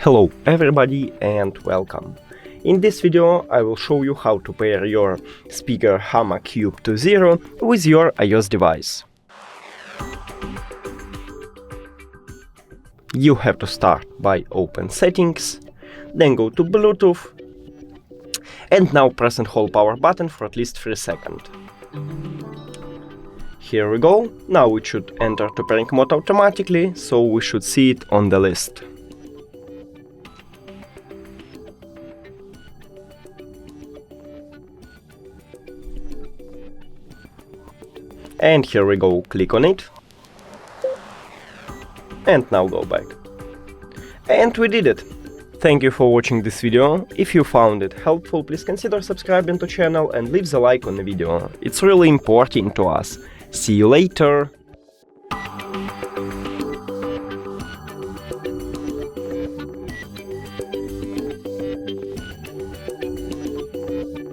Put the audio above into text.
Hello everybody and welcome. In this video I will show you how to pair your speaker Hama Cube to 0 with your iOS device. You have to start by open settings, then go to Bluetooth, and now press and hold power button for at least 3 seconds. Here we go, now it should enter to pairing mode automatically, so we should see it on the list. And here we go, click on it. And now go back. And we did it! Thank you for watching this video. If you found it helpful, please consider subscribing to the channel and leave the like on the video. It's really important to us. See you later!